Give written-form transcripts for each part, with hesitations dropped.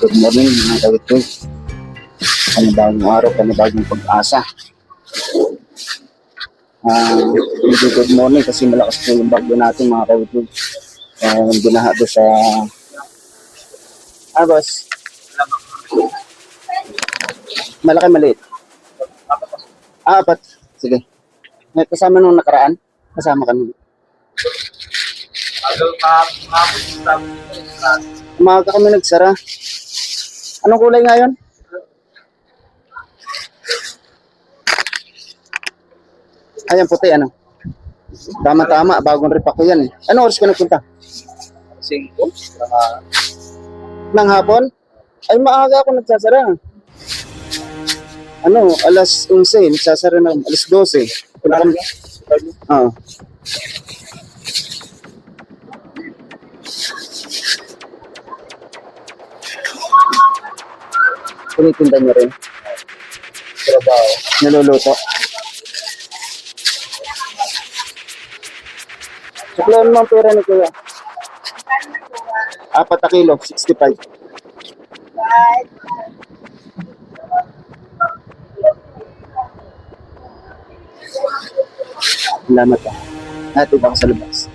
Good morning mga kawitwig. Panibagong araw, panibagong pag-asa. Good morning kasi malakas po yung bagyo natin mga kawitwig. Binaha doon sa... boss. Malaki, maliit. Apat. Sige. Kasama nung nakaraan? Kasama kami. Umaga kami nagsara. Anong kulay ngayon? Ayan, puti, ano? Tama-tama, bagong repack ko yan eh. Anong oras ka nagpunta? 5. Nang hapon? Ay, maaga ako nagsasara. Ano, alas 11, nagsasara na, alas 12. Oo. Tinitinda niyo rin? Trabaho. Naluluto? Suklayan mo ang pera ni Kuya. 4 na kilo, 65. Salamat ka. Hatid ako sa labas.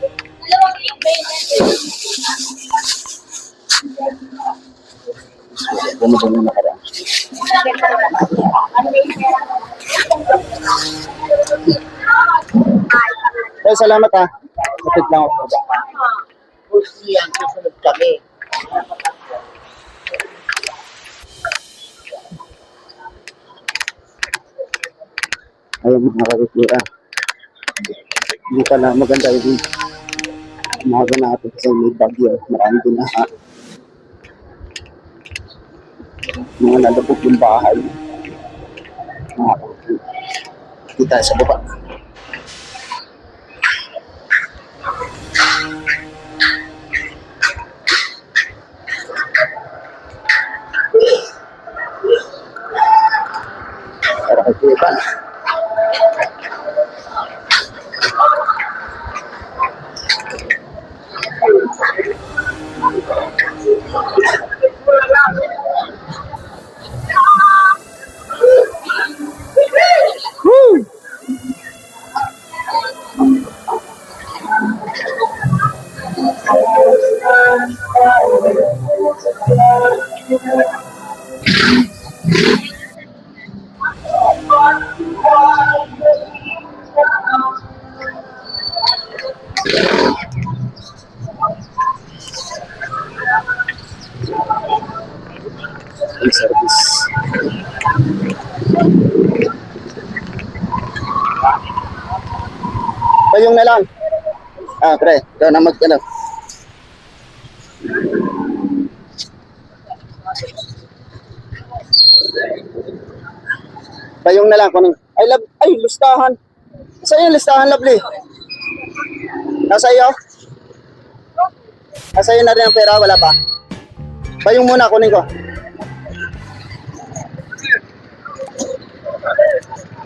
Bumabang na nakaraan. Salamat ha. Hatid lang ako. Yan, susunod kami. Ayun mga kakikira. Hindi pala maganda yung umaga natin kasi may bagyo. Marami din na mga nalabog yung bahay. Kita sa baba. Para kay Kuya. Service. Payong na lang. Pre, ikaw na mag-ano. Payong na lang. Ay, listahan. Saan yung listahan, lovely? Nasa iyo? Nasa iyo na rin ang pera, wala pa? Payong muna, kunin ko.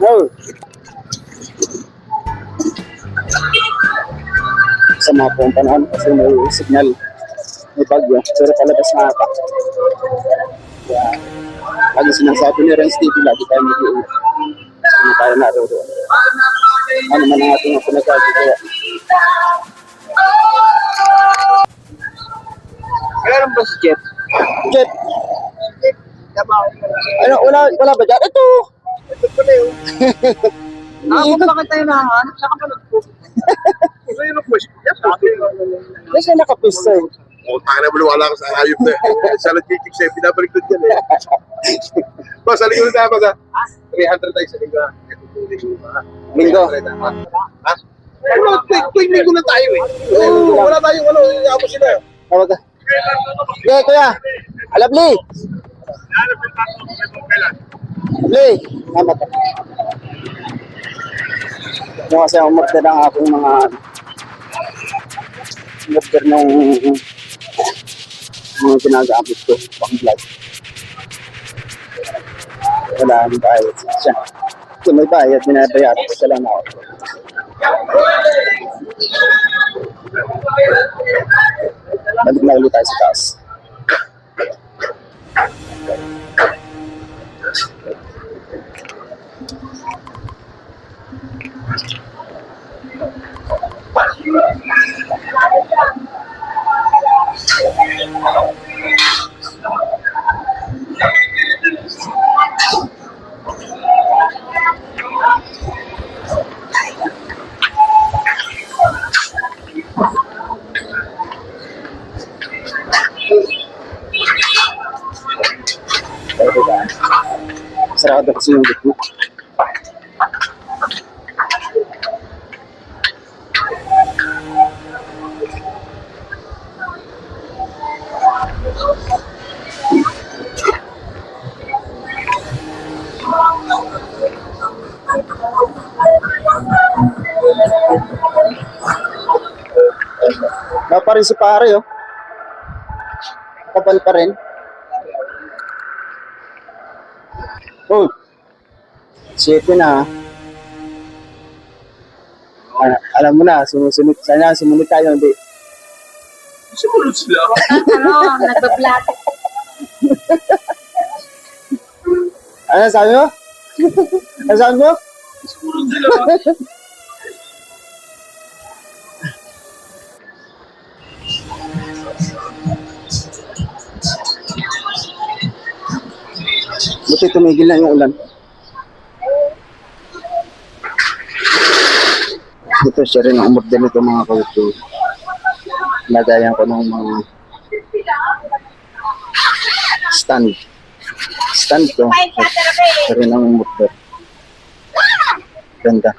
Wow. Sa mga pong panahon kasi may signal, may bagyo, pero palabas na ata. Kaya, lagi sinasabi ni Renz TV, lagi tayo mag-iingat. Ano tayo naroon. Ano man ang ating pinagkagawa. Meron ba si Jet? Jet! Ano, wala ba dyan? Ito! Ito pala yun. Bakit tayo nahanap? Saka pa nag-post. Ito yung nag-post. Yes, na nakapista eh. Taka na wala ka sa hayop na eh. Sa nagkikik sa'yo, pinabaliktad yan eh. Ba, sa linggo na ba? 300 tayo sa linggo. Linggo? Ha? Tuwing linggo na tayo eh. Wala tayong yapo sila. Tawag ka. Okay, Kuya. Alabli! Lee! Tama ka. Yung kasi ang umorder ng aking mga umorder ng mga ginagamit ko pang vlog. Wala ang bayad siya. Kung may bayad, binabayaran ko sila na ako. Balik na ulit tayo sa taas. delikado kasi yung gitna. Wala pa rin si pare, oh. Kapal pa rin. Oh, 7 na. Alam mo na, sumusunod. Sana sumunod tayo, hindi. Sumunod sila. Nagbablog. Ano sabi mo? Ano sabi mo? Sumunod sila. Buti tumigil na yung ulan. Dito siya rin ang umorder nito mga kauto. Lagayan ko ng mga stand. Stand to. Siya rin ang umorder. Ganda.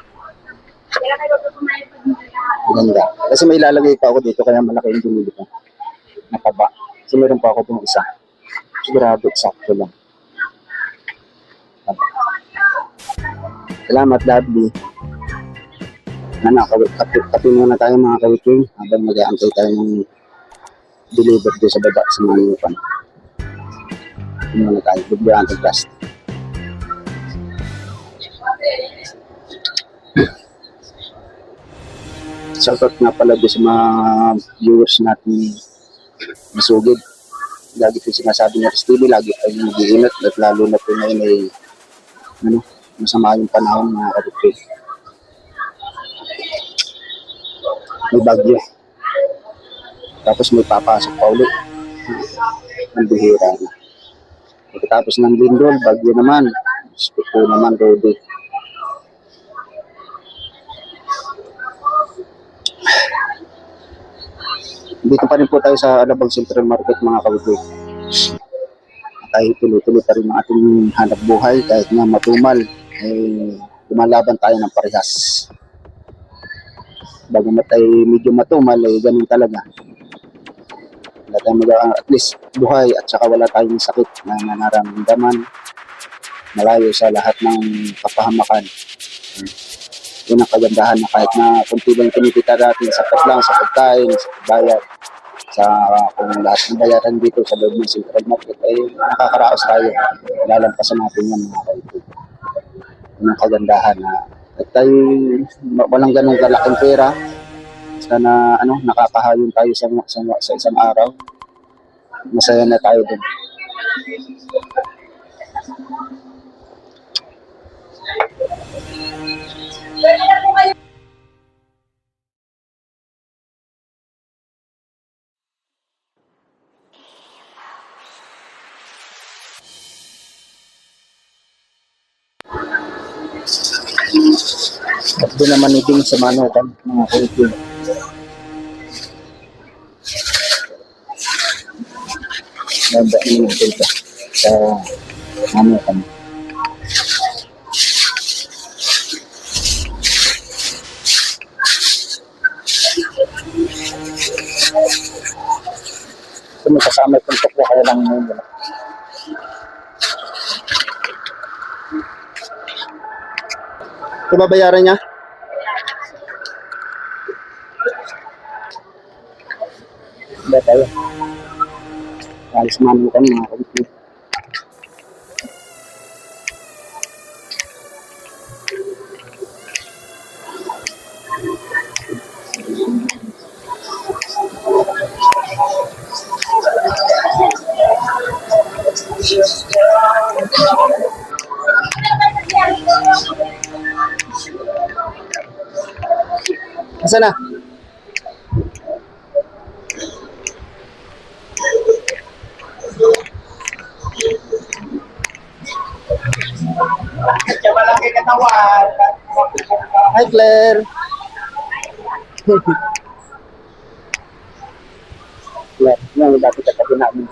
Ganda. Kasi may ilalagay pa ako dito kaya malaki yung binili ko. Nakaba. Kasi meron pa ako itong isa. Sigurado, sakto lang. Salamat, Daddy. Kape muna tayo mga kawiking habang mag-aantay tayo ng deliver doon sa baba sa Manukan. Kape muna tayo. Bigyan ang gas. Shoutout nga pala doon sa mga viewers natin masugid. Lagi ko sinasabi ng TV, lagi tayo mag-iingat at lalo na po ngayon ay masama yung panahon mga kawiking. May bagyo. Tapos may papasok pa ulit. Ang bihira na. Pagkatapos ng lindol, bagyo naman. Speko naman, Rode. Dito pa rin po tayo sa Alabang Central Market mga kabutid. Tayo tuloy-tuloy pa rin ang ating hanap buhay kahit nga matumal. Lumalaban tayo ng parehas. Bagamat ay medyo matumal, ganun talaga. Wala tayong at least buhay at saka wala tayong sakit na nararamdaman malayo sa lahat ng kapahamakan. Yun ang kagandahan na kahit na kunti lang kinikita natin, sapat lang sa pagkain, sa pagbayad, sa kung lahat ng bayaran dito sa loob ng Central Market ay nakakaraos tayo. Lalampasan natin yan mga kaibigan. Yun ang kagandahan na at tayo walang ganong kalaking pera sana nakakahayon tayo sa isang araw, masaya na tayo dun. At doon naman iting sa Manukan mga kaibigan. Ganda yung dito sa Manukan. Kung may kasama itong tukwa kaya lang yun. Ito babayaran niya? Hindi tayo. Alis Manukan mga kaibigan. Asan na? Hi Claire. Claire, yung dati katabi namin.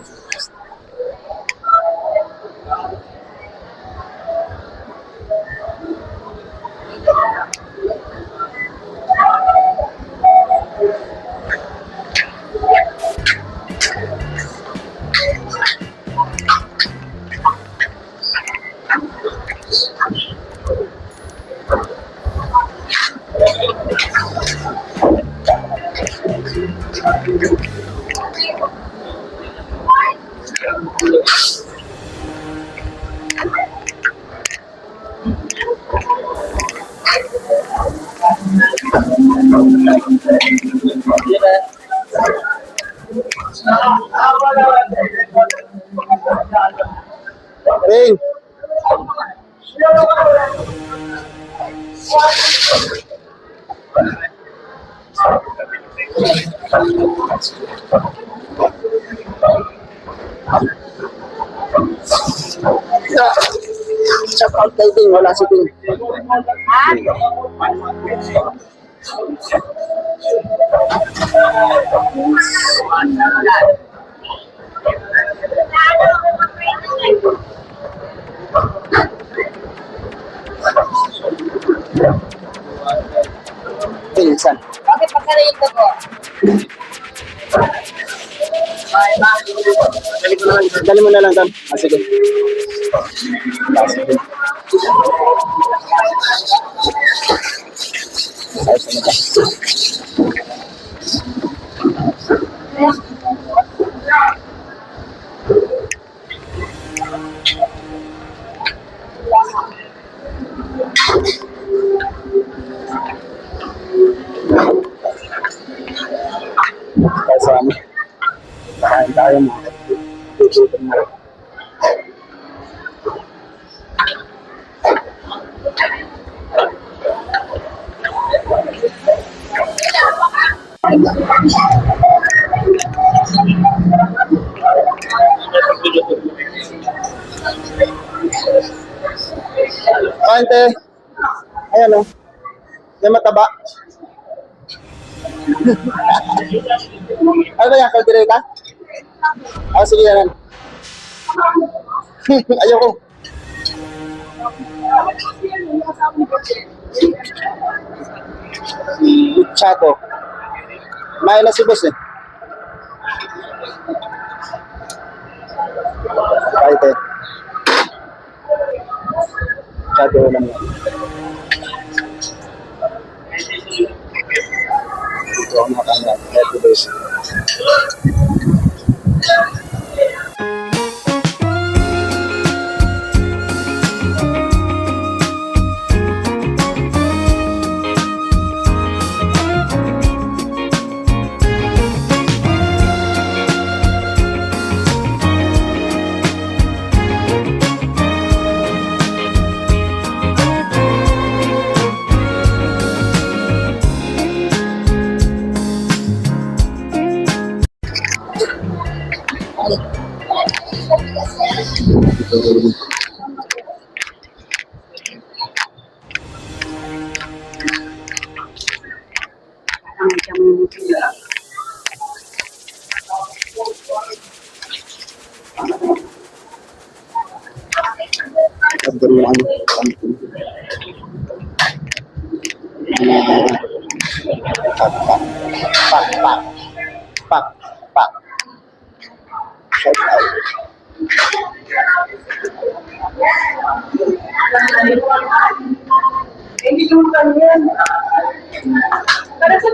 Ring. Shout out kay Ting, wala si Ting. Ting, saan? Bakit pagkarito ko? Dali mo na lang, Tam. Ah, sige. Ayos na ba? Kaya sa amin. Kain tayo mo. Tututin mo. Kain, te. Ayan o. May mataba. Ano ba yan? Kaldereta? Ah, sige yan. Ayoko. Chato. May na si boss eh. Kahit eh. Chato lang yan. Ito ako nakakanda. Happy days. Abdul mo ano. Pak, pak. Pak, pak. Pak, pak. Shout out. Hindi yung kanyan. Para sa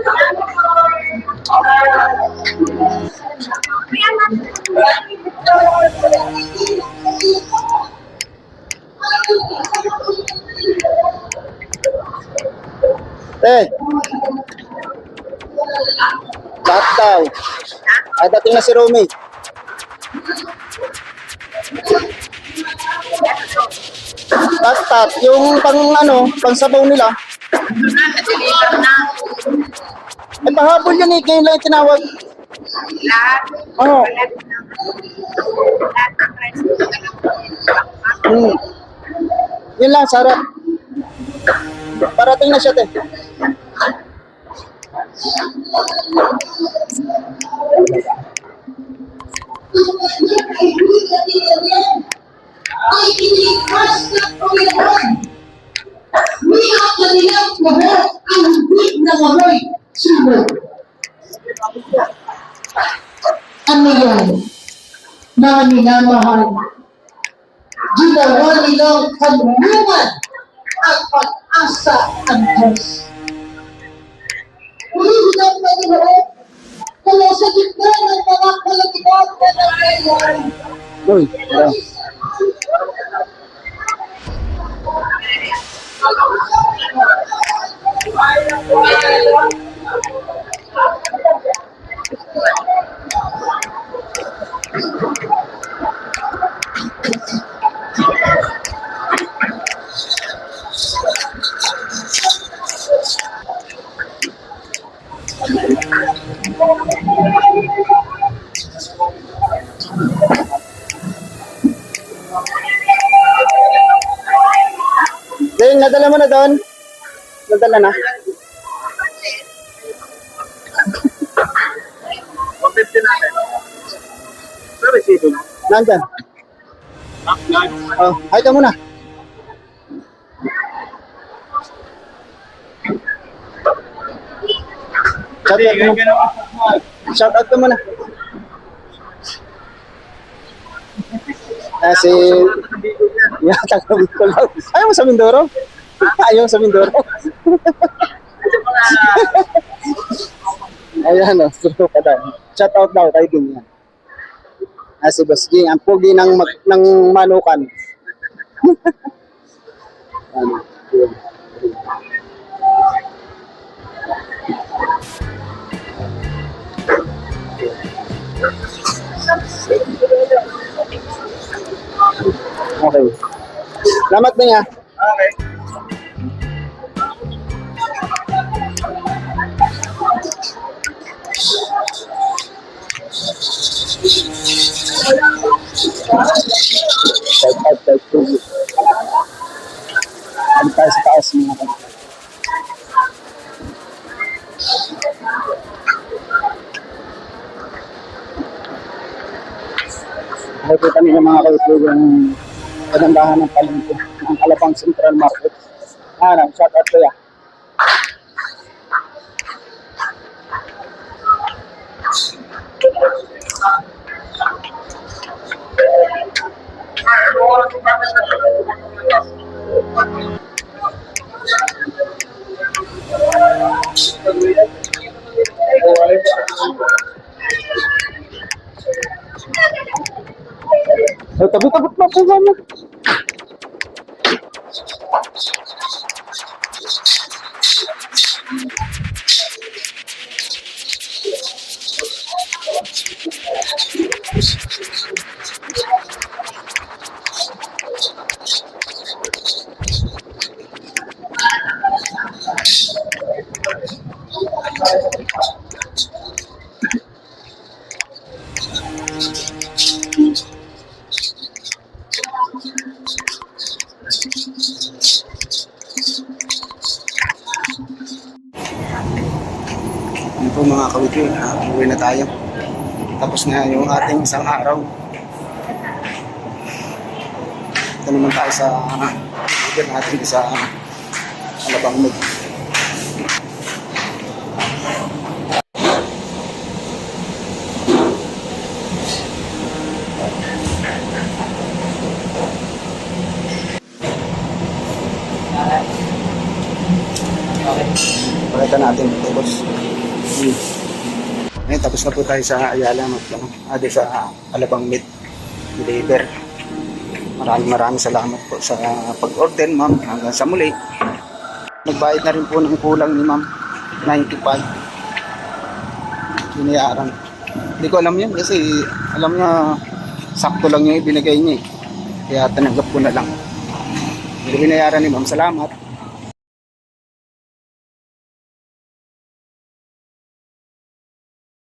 Eh. Lahat daw. Ay, dating na si Romy. Tat, yung pang ano, pang sabaw nila. Eh, pahabol yan eh. Ngayon lang yung tinawag. Oo. Yun lang, sarap. Parating na siya, te. Ay inikas ng Panginoon. Miyak na nilang lahat ang hindi nangamoy sunog. Ano yan? Mga minamahal. Ginawa nilang kanlungan at pag-asa ang Diyos. Muli ng Panginoon, mga kalagitod na narayan. Uy, tara. Ding, nadala mo na doon? Nadala na? 150 natin. Pero resibo mo. Nandyan. Oh, ay ka muna. Shout out ka muna. Si yata ka Bicol lang. Ayaw mo sa Mindoro? Ayaw mo sa Mindoro? Ayan o, puro ka daw. Shout out daw kay Ging yan. Si Boss Ging, ang pugi ng manukan. Ano, yun. Okay. Salamat na nga. Okay. Shout out kay Pugi. Ano tayo sa taas mga kapatid. Nakikita nila mga kapatid yung kagandahan ng palengke ng Alabang Central Market. Shout out kuya. Tabi-tabot na po kami. Ano po mga kawityo, uwi na tayo. Tapos na yung ating isang araw. Ito naman tayo sa lugar natin sa Alabang Med. Pakita natin ito, boss. Ngayon, tapos na po tayo sa Ayala, sa Alabang Med deliver. Maraming salamat po sa pag-order, ma'am. Hanggang sa muli. Nagbayad na rin po ng kulang ni ma'am, 95. Binayaran. Hindi ko alam yun kasi alam niya sakto lang yung ibinigay niya eh. Kaya tanggap ko na lang. Hindi binayaran ni ma'am. Salamat.